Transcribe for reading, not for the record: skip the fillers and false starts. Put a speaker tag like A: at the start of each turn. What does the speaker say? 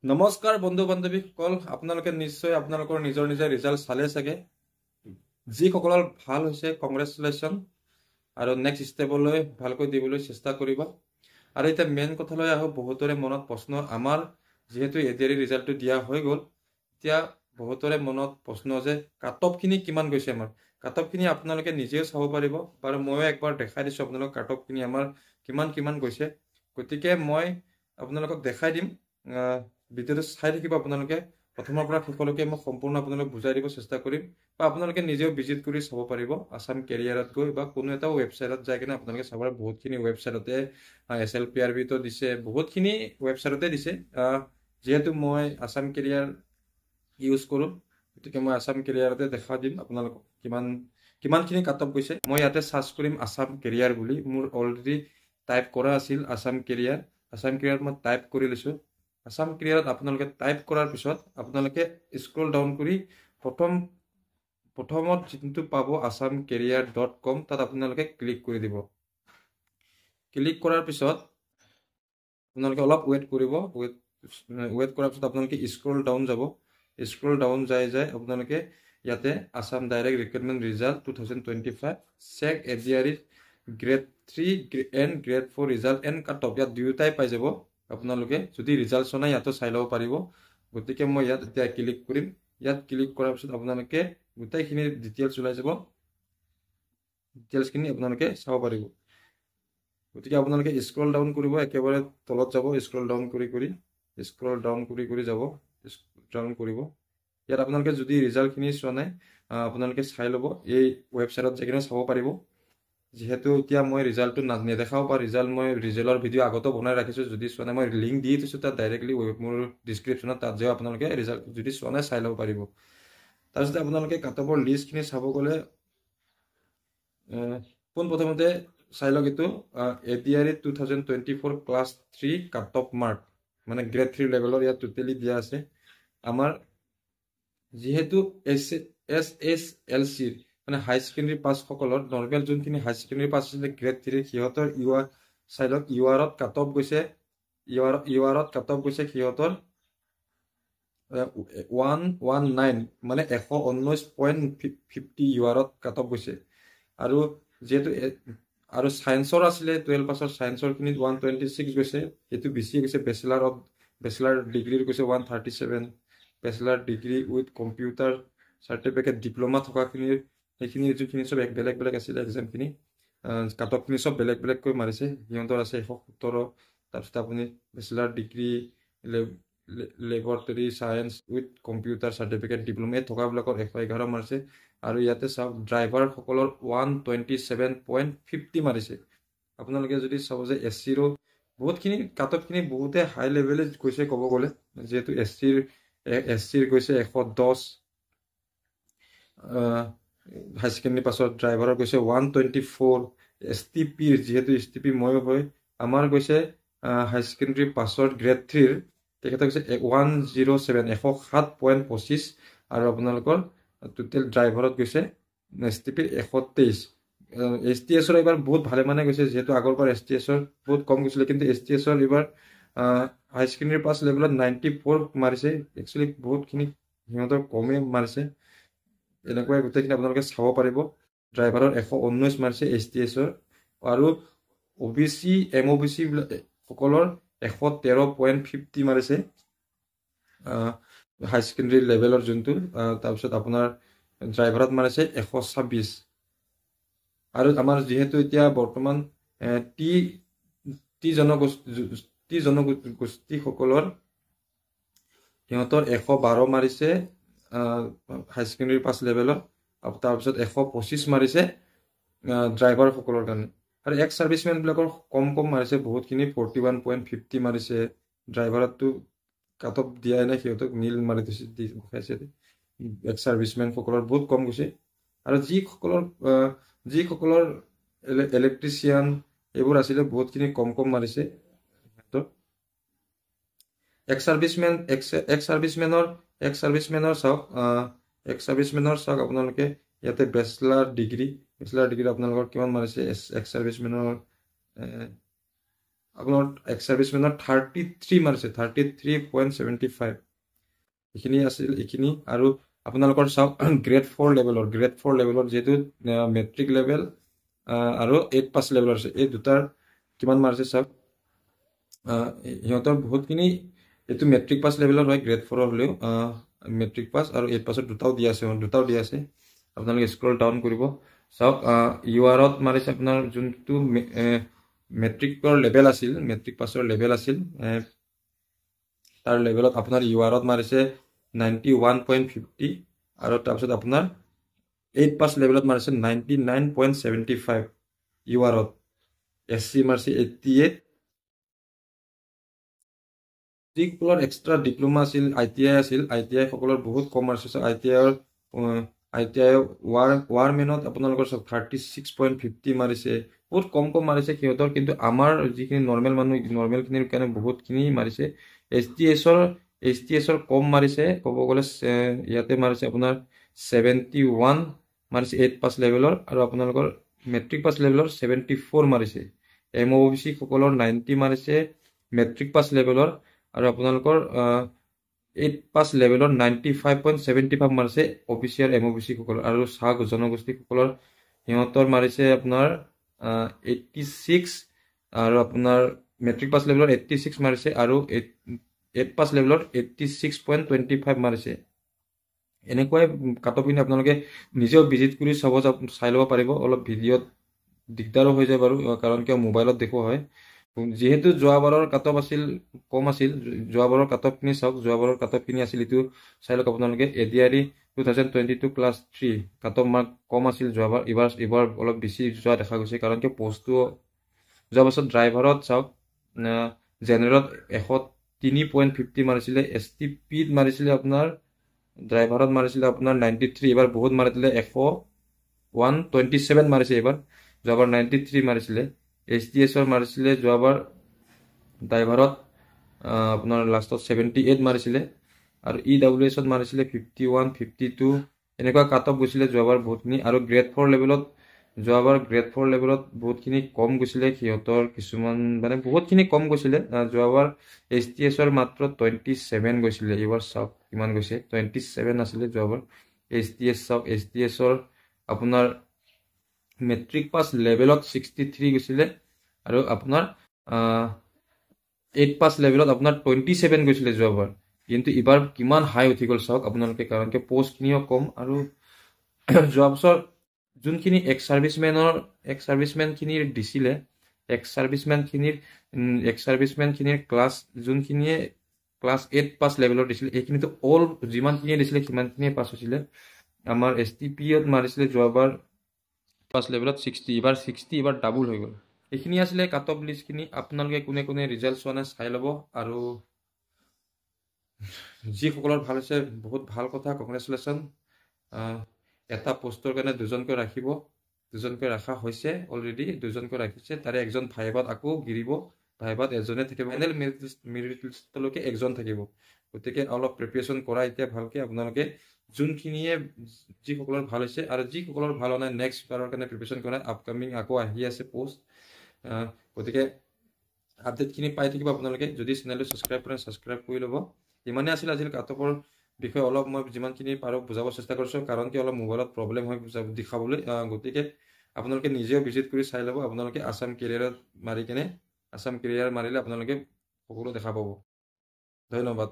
A: নমস্কাৰ বন্ধু বান্ধৱীসকল, আপোনালোকে নিশ্চয় আপোনালোকৰ নিজৰ ৰিজাল্ট চালে চাগে। যিসকলৰ ভাল হৈছে কংগ্ৰেচুলেশ্যন, আৰু নেক্সট ষ্টেপলৈ ভালকৈ দিবলৈ চেষ্টা কৰিব। আৰু এতিয়া মেইন কথালৈ আহোঁ। বহুতৰে মনত প্ৰশ্ন, আমাৰ যিহেতু এডিআৰই ৰিজাল্টটো দিয়া হৈ গ'ল, এতিয়া বহুতৰে মনত প্ৰশ্ন যে কাট অফখিনি কিমান গৈছে। আমাৰ কাট অফখিনি আপোনালোকে নিজেও চাব পাৰিব, বাৰু ময়ো একবাৰ দেখাই দিছোঁ আপোনালোকক কাট অফখিনি আমাৰ কিমান গৈছে। গতিকে মই আপোনালোকক দেখাই দিম। ভিডিঅ'টো চাই থাকিব আপোনালোকে প্ৰথমৰ পৰা শেষলৈকে। মই সম্পূৰ্ণ আপোনালোক বুজাই দিব চেষ্টা কৰিম, বা আপোনালোকে নিজেও ভিজিট কৰি চাব পাৰিব আছাম কেৰিয়াৰত গৈ, বা কোনো এটা ৱেবছাইটত যাই কিনে আপোনালোকে চাব পাৰে। বহুতখিনি ৱেবছাইটতে SLPRBতো দিছে, বহুতখিনি ৱেবছাইটতে দিছে। যিহেতু মই আছাম কেৰিয়াৰ ইউজ কৰোঁ, গতিকে মই আছাম কেৰিয়াৰতে দেখা দিম আপোনালোকক কিমানখিনি কাট অফ গৈছে। মই ইয়াতে চাৰ্চ কৰিম আছাম কেৰিয়াৰ বুলি। মোৰ অলৰেডি টাইপ কৰা আছিল আছাম কেৰিয়াৰ মই টাইপ কৰি লৈছোঁ। আছাম কেৰিয়াৰত আপোনালোকে টাইপ কৰাৰ পিছত আপোনালোকে স্ক্ৰল ডাউন কৰি প্ৰথমত যোনটো পাব assamcareer.com, তাত আপোনালোকে ক্লিক কৰি দিব। ক্লিক কৰাৰ পিছত আপোনালোকে অলপ ৱেইট কৰিব। ৱেইট কৰাৰ পিছত আপোনালোকে স্ক্ৰল ডাউন যাব। স্ক্ৰল ডাউন যাই আপোনালোকে ইয়াতে Assam direct recruitment result 2025 check ADRE grade 3 and grade 4 result and cut off, ইয়াত দুয়োটাই পাই যাব। আপোনালোকে যদি ৰিজাল্ট চোৱা নাই ইয়াতো চাই ল'ব পাৰিব। গতিকে মই ইয়াত এতিয়া ক্লিক কৰিম। ইয়াত ক্লিক কৰাৰ পিছত আপোনালোকে গোটেইখিনি ডিটেইলছ ওলাই যাব। ডিটেইলছখিনি আপোনালোকে চাব পাৰিব। গতিকে আপোনালোকে স্ক্ৰল ডাউন কৰিব, একেবাৰে তলত যাব। স্ক্ৰল ডাউন কৰি যাব। ডাউন কৰিব। ইয়াত আপোনালোকে যদি ৰিজাল্টখিনি চোৱা নাই আপোনালোকে চাই ল'ব। এই ৱেবছাইটত যাই কিনে চাব পাৰিব। যিহেতু এতিয়া মই ৰিজাল্টটো নেদেখাও, বা মই ৰিজাল্টৰ ভিডিঅ' আগতো বনাই ৰাখিছোঁ। যদি চোৱা নাই মই লিংক দি দিছোঁ তাত ডাইৰেক্টলি মোৰ ডিছক্ৰিপশ্যনত, তাত যাই আপোনালোকে ৰিজাল্ট যদি চোৱা নাই চাই ল'ব পাৰিব। তাৰপিছত আপোনালোকে কাট অফৰ লিষ্টখিনি চাব গ'লে পোনপ্ৰথমতে চাই লওক। এইটো ADRE 2024 class 3 cut off mark, মানে গ্ৰেড 3 লেভেলৰ ইয়াত টোটেলি দিয়া আছে। আমাৰ যিহেতু SSLCৰ মানে হাই ছেকেণ্ডেৰী পাছসকলৰ নৰ্মেল যোনখিনি হাই ছেকেণ্ডেৰী পাছ আছিলে গ্ৰেড 3, সিহঁতৰ চাই লওক ইউআৰত কাট অফ গৈছে। ইউআৰত কাট অফ গৈছে সিহঁতৰ 119, মানে 119.50 ইউআৰত কাট অফ গৈছে। আৰু যিহেতু আৰু ছায়েন্সৰ আছিলে 12 পাছৰ, ছায়েন্সৰখিনিত 126 গৈছে। সেইটো বেছি গৈছে। বেচেলাৰ ডিগ্ৰীৰ গৈছে 137। Bachelor degree with computer certificate diploma থকাখিনিৰ সেইখিনি যোনখিনি চব বেলেগ আছিলে এক্সামখিনি, কাট অফখিনি চব বেলেগকৈ মাৰিছে। সিহঁতৰ আছে 117। তাৰপিছত আপুনি bachelor degree laboratory science with computer certificate diploma এই থকাবিলাকৰ 111 মাৰিছে। আৰু ইয়াতে চাওক ড্ৰাইভাৰসকলৰ 127.50 মাৰিছে। আপোনালোকে যদি চাব যে SCৰো বহুতখিনি কাট অফখিনি বহুতে হাই লেভেলে গৈছে ক'ব গ'লে। যিহেতু SCৰ গৈছে 110, হাই ছেকেণ্ডেৰী পাছত ড্ৰাইভাৰৰ গৈছে 124। STPৰ যিহেতু STP ময়ো হয়, আমাৰ গৈছে হাই ছেকেণ্ডেৰী পাছত গ্ৰেড 3ৰ তেখেতৰ গৈছে 107, 107.25। আৰু আপোনালোকৰ টোটেল ড্ৰাইভাৰত গৈছে STPৰ 123। STSৰ এইবাৰ বহুত ভালে মানে গৈছে, যিহেতু আগৰবাৰ STSৰ বহুত কম গৈছিলে, কিন্তু STSৰ এইবাৰ হাই ছেকেণ্ডেৰী পাছ লেভেলত 94 মাৰিছে। একচুৱেলি বহুতখিনি সিহঁতৰ কমেই মাৰিছে। এনেকুৱাই গোটেইখিনি আপোনালোকে চাব পাৰিব। ড্ৰাইভাৰৰ 119 মাৰিছে STSৰ, আৰু OBC MOBC সকলৰ 113.50 মাৰিছে হাই ছেকেণ্ডেৰী লেভেলৰ যোনটো। তাৰপিছত আপোনাৰ ড্ৰাইভাৰত মাৰিছে 126। আৰু আমাৰ যিহেতু এতিয়া বৰ্তমান টি জনগোষ্ঠীসকলৰ সিহঁতৰ 112 মাৰিছে হাই ছেকেণ্ডেৰী পাছ লেভেলত। তাৰপিছত 125 মাৰিছে ড্ৰাইভাৰসকলৰ কাৰণে। আৰু এক্স ছাৰ্ভিচমেনবিলাকৰ কম মাৰিছে বহুতখিনি, 41.50 মাৰিছে। ড্ৰাইভাৰতটো কাট অফ দিয়াই নাই, সিহঁতক নীল মাৰি দেখাইছে। এক্স ছাৰ্ভিচমেনসকলৰ বহুত কম গৈছে। আৰু যিসকলৰ ইলেক্ট্ৰিচিয়ান এইবোৰ আছিলে বহুতখিনি কম মাৰিছে সিহঁতৰ। এক্স ছাৰ্ভিচমেনৰ চাওক আপোনালোকে ইয়াতে বেচেলাৰ ডিগ্ৰী আপোনালোকৰ কিমান মাৰিছে। এক্স ছাৰ্ভিচমেনৰ আপোনাৰ এক্স চাৰ্ভিচমেনৰ 33 মাৰিছে 33.75 এইখিনি আছিল এইখিনি আৰু আপোনালোকৰ চাওক গ্ৰেড 4 লেভেলৰ যিহেতু মেট্ৰিক লেভেল আৰু 8 পাছ লেভেলৰ আছে এই দুটাৰ কিমান মাৰিছে চাওক সিহঁতৰ বহুতখিনি এইটো মেট্ৰিক পাছ লেভেলৰ হয় গ্ৰেড 4 হ'লেও মেট্ৰিক পাছ আৰু 8 পাছত দুটাও দিয়া আছে আপোনালোকে স্ক্ৰল ডাউন কৰিব চাওক ইউআৰত মাৰিছে আপোনাৰ যোনটো মেট্ৰিকৰ লেভেল আছিল মেট্ৰিক পাছৰ লেভেল আছিল তাৰ লেভেলত আপোনাৰ ইউআৰত মাৰিছে 91.50 আৰু তাৰপিছত আপোনাৰ 8 পাছ লেভেলত মাৰিছে 99.75 ইউআৰত এছচি মাৰিছে 88 যিসকলৰ এক্সট্ৰা ডিপ্ল'মা আছিল ITI আছিল ITI সকলৰ বহুত কম মাৰিছে ITI ৱাৰমেনত আপোনালোকৰ চব 36.50 মাৰিছে বহুত কম মাৰিছে সিহঁতৰ কিন্তু আমাৰ যিখিনি নৰ্মেল মানুহ নৰ্মেলখিনিৰ কাৰণে বহুতখিনি মাৰিছে HTSৰ কম মাৰিছে ক'ব গ'লে ইয়াতে মাৰিছে আপোনাৰ 71 মাৰিছে 8 পাছ লেভেলৰ আৰু আপোনালোকৰ মেট্ৰিক পাছ লেভেলৰ 74 মাৰিছে MOBC সকলৰ 90 মাৰিছে মেট্ৰিক পাছ লেভেলৰ আৰু আপোনালোকৰ 8 পাছ লেভেলৰ 95.75 মাৰিছে অফিচিয়েল MOBC সকলৰ আৰু চাহ জনগোষ্ঠী সকলৰ সিহঁতৰ মাৰিছে আপোনাৰ 86 আৰু আপোনাৰ মেট্ৰিক পাছ লেভেলৰ 86 মাৰিছে আৰু 8 পাছ লেভেলৰ 86.25 মাৰিছে এনেকুৱাই কাটপিনে আপোনালোকে নিজেও ভিজিট কৰি চাই ল'ব পাৰিব অলপ ভিডিঅ'ত দিগদাৰো হৈ যায় বাৰু কাৰণ কিয় মোবাইলত দেখুওৱা হয় যেহেতু যোৱাবাৰৰ কাটপ আছিল কম আছিল যোৱাবাৰৰ কাটপখিনি চাওক যোৱাবাৰৰ কাটপখিনি আছিল এইটো চাই লওক আপোনালোকে ADRE 2022 ক্লাছ 3 কাটপ মাৰ্ক কম আছিল যোৱাবাৰ এইবাৰ অলপ বেছি যোৱা দেখা গৈছে কাৰণ কিয় পোষ্টটো যোৱা বছৰ ড্ৰাইভাৰত চাওক জেনেৰেলত 103.50 মাৰিছিলে STPত মাৰিছিলে আপোনাৰ ড্ৰাইভাৰত মাৰিছিলে আপোনাৰ 93 এইবাৰ বহুত মাৰিছিলে 127 মাৰিছে এইবাৰ যোৱাবাৰ 93 মাৰিছিলে HTSৰ মাৰিছিলে যোৱাবাৰ ড্ৰাইভাৰত আপোনাৰ লাষ্টত 78 মাৰিছিলে আৰু EWSত মাৰিছিলে 51 52 এনেকুৱা কাটপ গৈছিলে যোৱাবাৰ বহুতখিনি আৰু গ্ৰেড 4 লেভেলত যোৱাবাৰ গ্ৰেড 4 লেভেলত বহুতখিনি কম গৈছিলে সিহঁতৰ কিছুমান মানে বহুতখিনি কম গৈছিলে যোৱাবাৰ HTSৰ মাত্ৰ 27 গৈছিলে এইবাৰ চাওক কিমান গৈছে 27 আছিলে যোৱাবাৰ HTS চাওক HTSৰ আপোনাৰ মেট্ৰিক পাছ লেভেলত 63 গৈছিলে আৰু আপোনাৰ 8 পাছ লেভেলত আপোনাৰ 27 গৈছিলে যোৱাবাৰ কিন্তু এইবাৰ কিমান হাই উঠি গ'ল চাওক আপোনালোকে কাৰণ কি পোষ্টখিনিও কম আৰু যোৱা বছৰ যোনখিনি এক্স চাৰ্ভিচমেনখিনিৰ দিছিলে এক্স চাৰ্ভিচমেনখিনিৰ ক্লাছ যোনখিনিয়ে ক্লাছ 8 পাছ লেভেলৰ দিছিলে এইখিনিতো অল যিমানখিনিয়ে দিছিলে সিমানখিনিয়ে পাছ হৈছিলে আমাৰ STPত মাৰিছিলে যোৱাবাৰ পাছ লেভেলত 60 এইবাৰ ডাবল হৈ গ'ল এইখিনি আছিলে কাটপ লিষ্টখিনি আপোনালোকে কোনে ৰিজাল্ট চোৱা নাই চাই ল'ব আৰু যিসকলৰ ভাল হৈছে বহুত ভাল কথা কংগ্ৰেচুলেশ্যন এটা পোষ্টৰ কাৰণে দুজনকৈ ৰখা হৈছে অলৰেডি দুজনকৈ ৰাখিছে তাৰে একজন ভাইভাত আকৌ গিৰিব ভাইভাত এজনে থাকিব ফাইনেল মেৰিট লিষ্টলৈকে একজন থাকিব গতিকে অলপ প্ৰিপেৰেশ্যন কৰা এতিয়া ভালকে আপোনালোকে যোনখিনিয়ে যিসকলৰ ভাল হৈছে আৰু যিসকলৰ ভাল হোৱা নাই নেক্সট বাৰৰ কাৰণে প্ৰিপেৰেশ্যন কৰা আপকামিং আকৌ আহি আছে পোষ্ট গতিকে আপডেটখিনি পাই থাকিব আপোনালোকে যদি চেনেলটো ছাবস্ক্ৰাইব কৰে ছাবস্ক্ৰাইব কৰি ল'ব ইমানেই আছিল আজিৰ কাটপৰ বিষয়ে অলপ মই যিমানখিনি পাৰোঁ বুজাব চেষ্টা কৰিছোঁ কাৰণ কি অলপ মোবাইলত প্ৰব্লেম হয় দেখাবলৈ গতিকে আপোনালোকে নিজেও ভিজিট কৰি চাই ল'ব আপোনালোকে আছাম কেৰিয়াৰত মাৰি কেনে আছাম কেৰিয়াৰ মাৰিলে আপোনালোকে সকলো দেখা পাব ধন্যবাদ